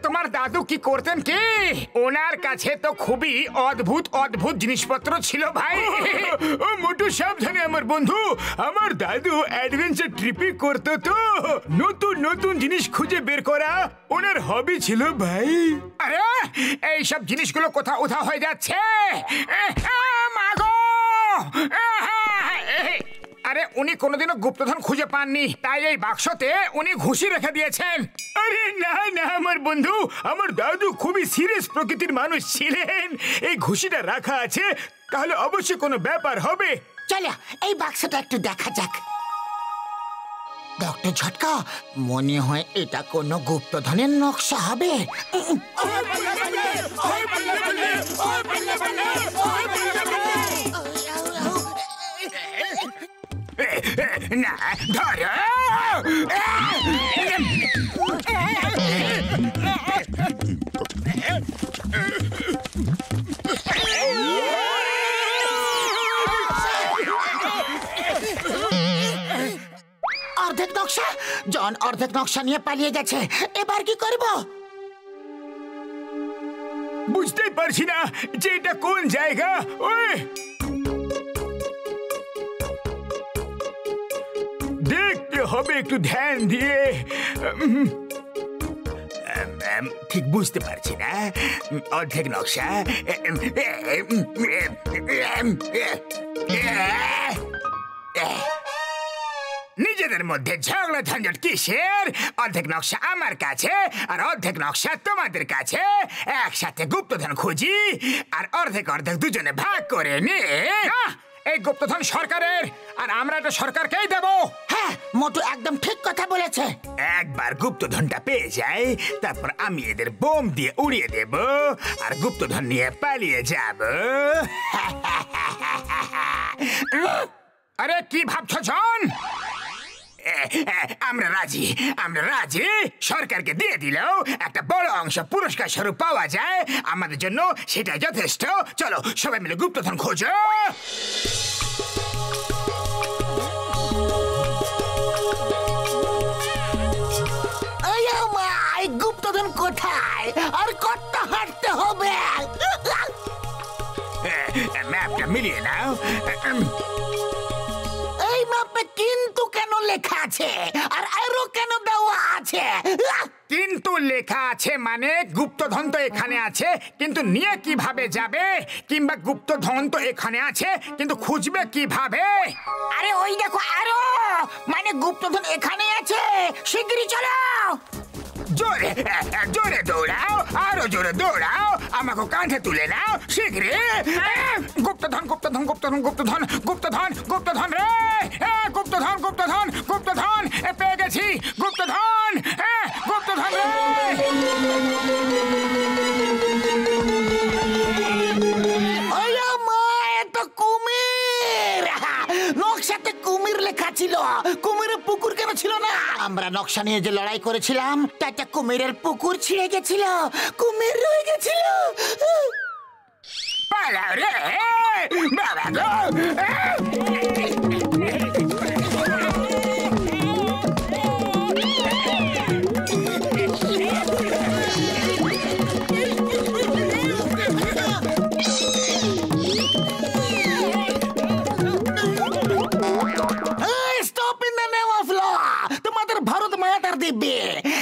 তোমার দাদু কি করতেন কি? ওনার কাছে তো খুবই অদ্ভুত অদ্ভুত জিনিসপত্র ছিল ভাই। মোটু সাবধানে আমার বন্ধু, আমার দাদু অ্যাডভেঞ্চার ট্রিপে করতো তো, নতুন নতুন জিনিস খুঁজে বের করা ওনার হবি ছিল ভাই। আরে এই সব জিনিসগুলো কোথাও উধাও হয়ে যাচ্ছে। মাগো! আরে উনি কোনোদিনও গুপ্তধন খুঁজে পাননি, তাই এই বাক্সতে উনি ঘুষি রেখে দিয়েছেন। আরে না না আমার বন্ধু, আমার দাদু খুবই সিরিয়াস প্রকৃতির মানুষ ছিলেন। এই ঘুষিটা রাখা আছে, তাহলে অবশ্যই কোনো ব্যাপার হবে। চলো এই বাক্সটা একটু দেখা যাক। ডক্টর ঝটকা, মনে হয় এটা কোনো গুপ্তধনের নকশা হবে। না ধর, অর্ধেক নকশা, জন অর্ধেক নকশা নিয়ে পালিয়ে গেছে। এবার কি করব? বুঝতেই পারছি না যে এটা কোন জায়গা। ওই দেখতে হবে একটু ধ্যান দিয়ে। ঠিক বুঝতে পারছি না। অর্ধেক নকশা, নিজেদের মধ্যে ঝগড়া ঝঞ্ঝট কিসের? অর্ধেক নকশা আমার কাছে আর অর্ধেক নকশা তোমাদের কাছে। একসাথে গুপ্তধন খুঁজি আর অর্ধেক অর্ধেক দুজনে ভাগ করে নি। এই গুপ্তধন সরকারের, আর আমরা এটা সরকারকেই দেব। হ্যাঁ, মোটু একদম ঠিক কথা বলেছে। একবার গুপ্তধনটা পেয়ে যাই, তারপর আমি এদের বোম দিয়ে উড়িয়ে দেব আর গুপ্তধন নিয়ে পালিয়ে যাব। আরে কি ভাবছো জন? আমরা রাজি, আমরা রাজি। সরকারকে দিয়ে দিলেও একটা বড় অংশ পুরস্কার স্বরূপ পাওয়া যায়, আমাদের জন্য সেটাই যথেষ্ট। চলো সবাই মিলে গুপ্তধন খোঁজো। গুপ্তধন কোথায়? আর কত হাঁটতে হবে? ম্যাপটা মিলিয়ে নাও। এই ম্যাপে কিন্তু কেন লেখা আছে আর আরো কেন দেওয়া আছে? কিন্তু লেখা আছে মানে গুপ্তধন তো এখানে আছে, কিন্তু নিয়ে কিভাবে যাবে? কিংবা গুপ্তধন তো এখানে আছে, কিন্তু খুঁজবে কিভাবে? আরে ওই দেখো আরো, মানে গুপ্তধন এখানে আছে। শিগগিরই চলো। জোরে জোরে দৌড়াও, আরো জোরে দৌড়াও, আমাকে কাঁধে তুলে নাও শীঘ্রই। গুপ্তধন গুপ্তধন গুপ্তধন গুপ্তধন গুপ্তধন গুপ্তধন রে, গুপ্তধন গুপ্তধন গুপ্তধন পেয়ে গেছি। গুপ্তধন গুপ্তধন রে। কুমির, নকশাতে কুমির লেখা ছিল। কুমিরের পুকুর কেন ছিল না? আমরা নকশা নিয়ে যে লড়াই করেছিলাম তাতে কুমিরের পুকুর ছিঁড়ে গেছিল, কুমির রয়ে গেছিল। পালাও রে বাবা গো।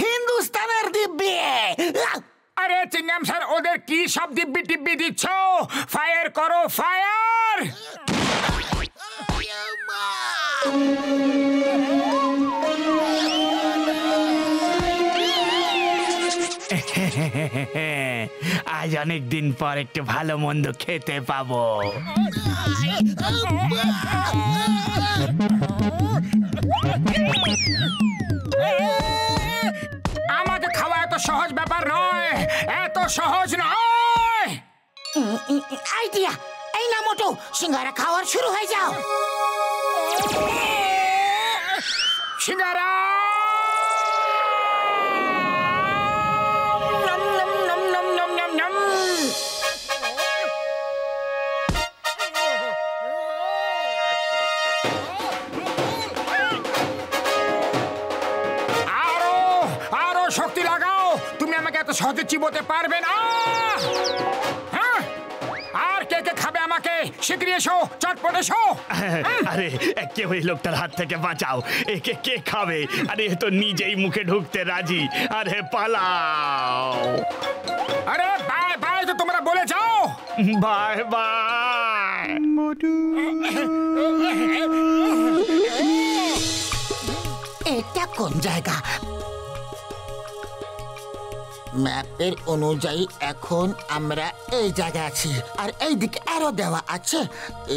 হিন্দুস্তানের দিব্যি। আরে চিংগাম স্যার, ওদের কি সব দিব্যি টিব্বি দিচ্ছ? ফায়ার করো, ফায়ার! আজ অনেক দিন পর একটু ভালো মন্দ খেতে পাবো। আমাদের খাওয়া এত সহজ ব্যাপার নয়, এত সহজ নয়। আইডিয়া, এই না মোটু, সিঙ্গারা খাওয়ার শুরু হয়ে যাও। সিঙ্গারা এত সহজে চিবোতে পারবে না। হ্যাঁ, আর কে কে খাবে আমাকে? শিগগিরই এসো, চটপট এসো। আরে কে ওই লোকটার হাত থেকে বাঁচাও, একে কে খাবে? আরে এ তো নিজেই মুখে ঢুকতে রাজি। আরে পালাও। আরে বাই বাই তো তোমরা বলে যাও। Bye bye. এটা কোন জায়গা? ম্যাপের অনুযায়ী এখন আমরা এই জায়গায় আছি, আর এই দিকে আরো দেওয়া আছে।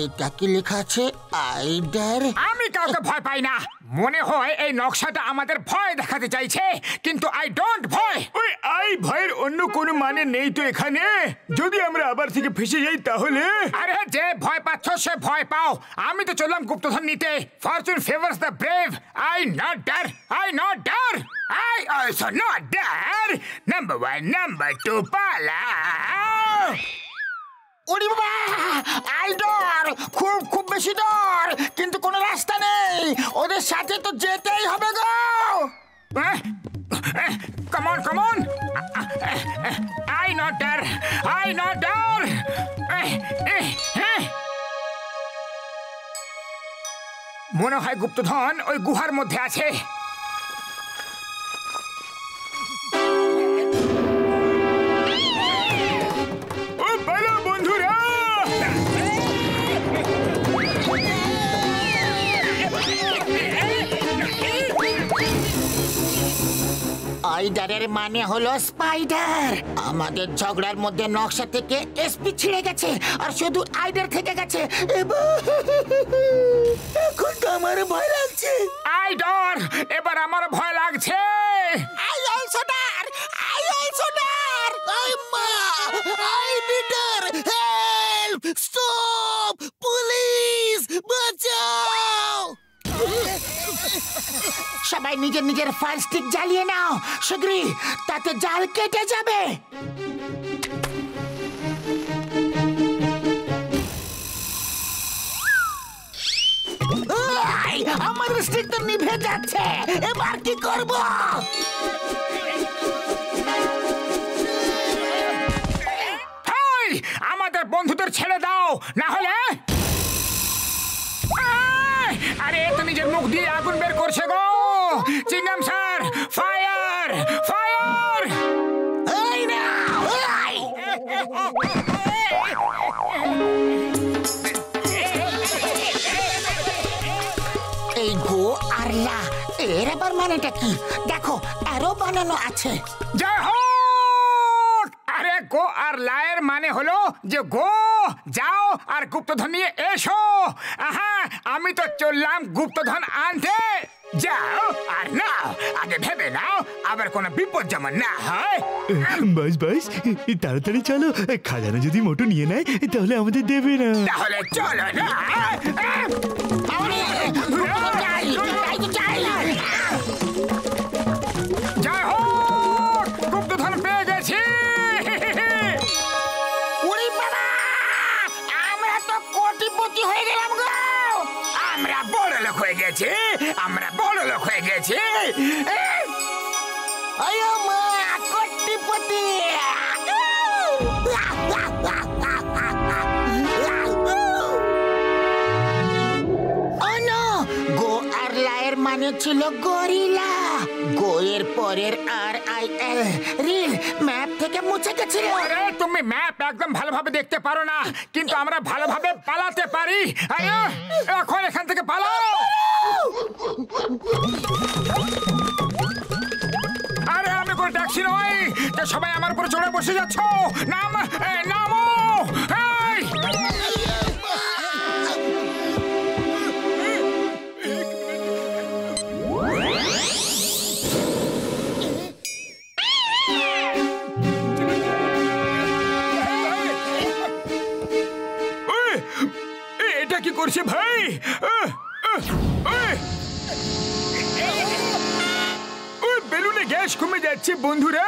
এটা কি লেখা আছে? আইডার। আমি কাউকে ভয় পাই না। মনে হয় এই নকশাটা আমাদের ভয় দেখাতে চাইছে, কিন্তু আই ডোন্ট ভয়। ওই আই ভয়ের অন্য কোনো মানে নেই তো এখানে। যদি আমরা আবার থেকে ফেসে যাই তাহলে? আরে যে ভয় পাচ্ছ সে ভয় পাও। আমি তো চললাম গুপ্তধন নিতে। Fortune favours the brave. I not der, I not der, I also not der. Number 1, number 2 পালাও। ওরে বাবা, আই ডর, খুব খুব বেশি ডর, কিন্তু কোনো রাস্তা নেই। ওদের সাথে তো যেতেই হবে গো। Come on, come on. I not dare. I not dare. মনে হয় গুপ্তধন ওই গুহার মধ্যে আছে। ও ভালো বন্ধুরা, আইডারের মানে হলো স্পাইডার। আমাদের ঝগড়ার মধ্যে নকশা থেকে এসপি ছিঁড়ে গেছে, আর শুধু আইডার থেকে গেছে। এখন তো আমার ভয় লাগছে। আই ডর, এবার আমার ভয় লাগছে। আই অলসো ডর, আই অলসো ডর। আই মা, I needle, help, stop, police, বাঁচাও। সবাই নিজের নিজের ফায়ার স্টিক জ্বালিয়ে নাও শিগগিরই, তাতে জাল কেটে যাবে। আমার স্টিক তো নিভে যাচ্ছে, এবার কি করব? আমাদের বন্ধুদের ছেড়ে দাও, না হলে। আরে এ তো নিজের মুখ দিয়ে আগুন বের করছে গো। চিংগাম স্যার, ফায়ার, ফায়ার! এই না, এই! এই গো আর লা, এর আবার মানেটা কি? দেখো, আরো বানানো আছে। জয় হোক! আরে গো আর লায়ের মানে হলো যে গো যাও আর গুপ্তধন নিয়ে এসো। আহা, আমি তো চললাম গুপ্তধন আনতে। যাও আর নাও, আগে ভেবে নাও আবার কোনো বিপদ যেমন না হয়। বাস বাস, তাড়াতাড়ি চলো। খাজানা যদি মোটু নিয়ে নেয় তাহলে আমাদের দেবে না। তাহলে চলো না। জয় হোক! গুপ্তধন পেয়ে গেছি। ওরে বাবা, আমরা তো কোটিপতি হয়ে গেলাম গো। আমরা বড় লোক হয়ে গেছি, আমরা বড় লোক হয়ে গেছি। আয়ো মা, কোটিপতি। গো আর লায়ের মানে ছিল গরিলা। গো এর পরের RIL, রিল, ম্যাপ থেকে মুছে গেছিল। আরে তুমি ম্যাপ একদম ভালোভাবে দেখতে পারো না, কিন্তু আমরা ভালোভাবে পালাতে পারি। আরে এখন এখান থেকে পালাও। আরে আমি কোনো ট্যাক্সি নই যে সবাই আমার উপর চড়ে বসে যাচ্ছ। নাম, নামো। এই! এটা কি করছে ভাই? বেলুনে গ্যাস কমে যাচ্ছে বন্ধুরা,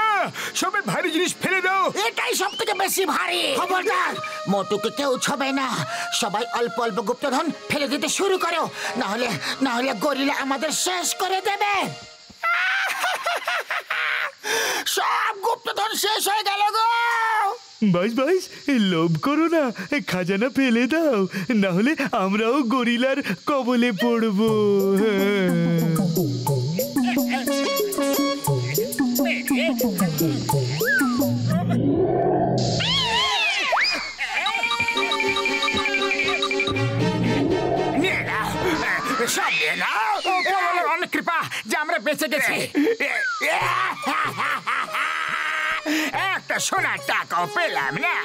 সবাই ভারী জিনিস ফেলে দাও। এটাই সব থেকে বেশি ভারী। খবরদার, মোটুকে কেউ ছবে না। সবাই অল্প অল্প গুপ্তধন ফেলে দিতে শুরু করো, না হলে গরিলা আমাদের শেষ করে দেবে। সব গুপ্তধন বাস বাস লোভ করো না, খাজানা ফেলে দাও, না হলে আমরাও গরিলার কবলে পড়বো। নিয়ে নাও, সব নিয়ে নাও। ভগবানের অনেক কৃপা যে আমরা বেঁচে গেছি। একটা সোনার টাকাও পেলাম না।